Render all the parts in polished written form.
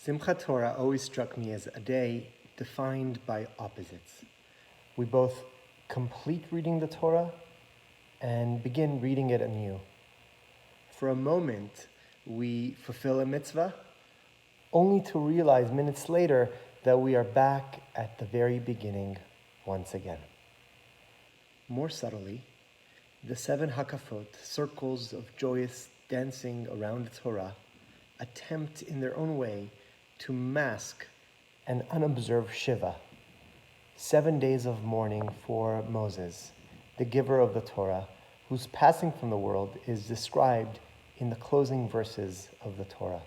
Simchat Torah always struck me as a day defined by opposites. We both complete reading the Torah and begin reading it anew. For a moment, we fulfill a mitzvah, only to realize minutes later that we are back at the very beginning once again. More subtly, the 7 hakafot, circles of joyous dancing around the Torah, attempt in their own way to mask an unobserved Shiva, 7 days of mourning for Moses, the giver of the Torah, whose passing from the world is described in the closing verses of the Torah.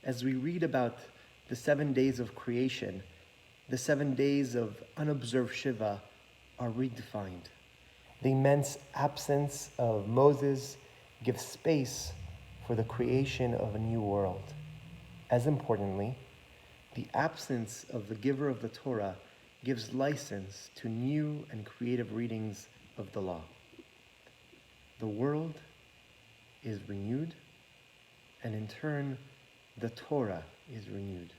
As we read about the 7 days of creation, the 7 days of unobserved Shiva are redefined. The immense absence of Moses gives space for the creation of a new world. As importantly, the absence of the giver of the Torah gives license to new and creative readings of the law. The world is renewed, and in turn, the Torah is renewed.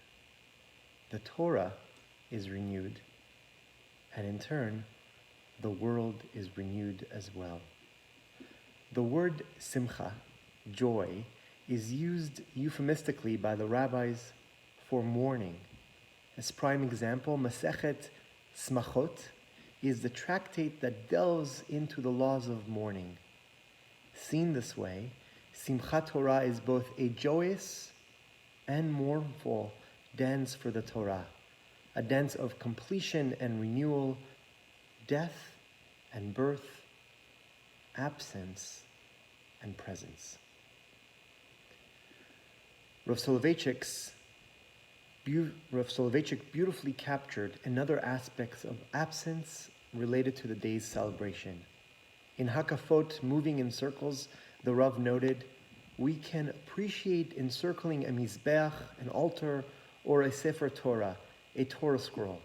The Torah is renewed, and in turn, the world is renewed as well. The word simcha, joy, is used euphemistically by the rabbis for mourning. As prime example, Masechet Smachot is the tractate that delves into the laws of mourning. Seen this way, Simchat Torah is both a joyous and mournful dance for the Torah, a dance of completion and renewal, death and birth, absence and presence. Rav Soloveitchik beautifully captured another aspect of absence related to the day's celebration. In Hakafot, moving in circles, the Rav noted, we can appreciate encircling a mizbeach, an altar, or a Sefer Torah, a Torah scroll,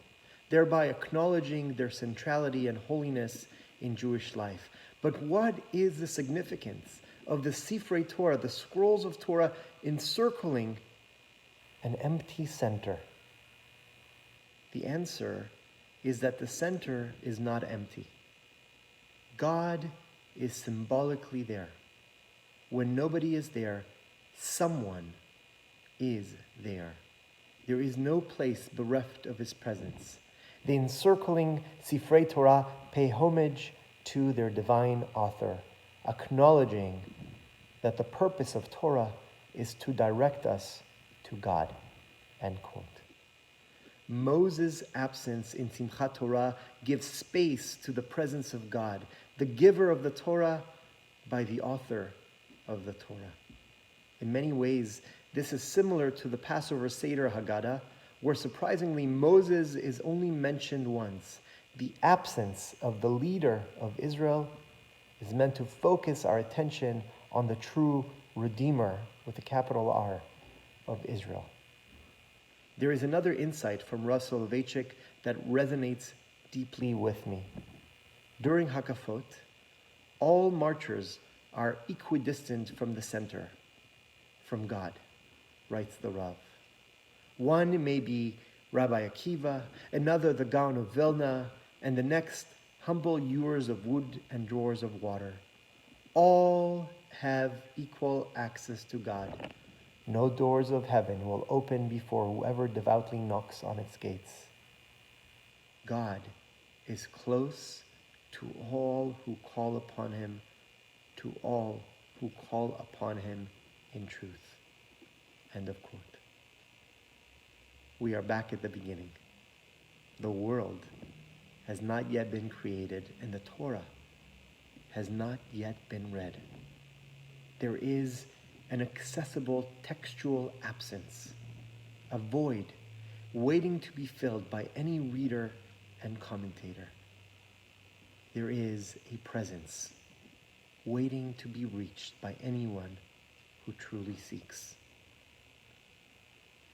thereby acknowledging their centrality and holiness in Jewish life. But what is the significance of the Sifrei Torah, the scrolls of Torah, encircling an empty center? The answer is that the center is not empty. God is symbolically there. When nobody is there, someone is there. There is no place bereft of his presence. The encircling Sifrei Torah pay homage to their divine author, acknowledging that the purpose of Torah is to direct us to God, end quote. Moses' absence in Simchat Torah gives space to the presence of God, the giver of the Torah by the author of the Torah. In many ways, this is similar to the Passover Seder Haggadah, where surprisingly Moses is only mentioned once. The absence of the leader of Israel is meant to focus our attention on the true Redeemer, with a capital R, of Israel. There is another insight from Rav Soloveitchik that resonates deeply with me. During Hakafot, all marchers are equidistant from the center, from God, writes the Rav. One may be Rabbi Akiva, another the Gaon of Vilna, and the next humble hewers of wood and drawers of water. All have equal access to God. No doors of heaven will open before whoever devoutly knocks on its gates. God is close to all who call upon him, to all who call upon him in truth. End of quote. We are back at the beginning. The world has not yet been created, and the Torah has not yet been read. There is an accessible textual absence, a void waiting to be filled by any reader and commentator. There is a presence waiting to be reached by anyone who truly seeks.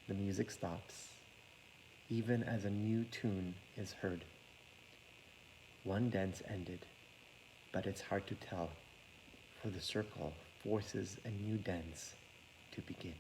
The music stops, even as a new tune is heard. One dance ended, but it's hard to tell, for the circle forces a new dance to begin.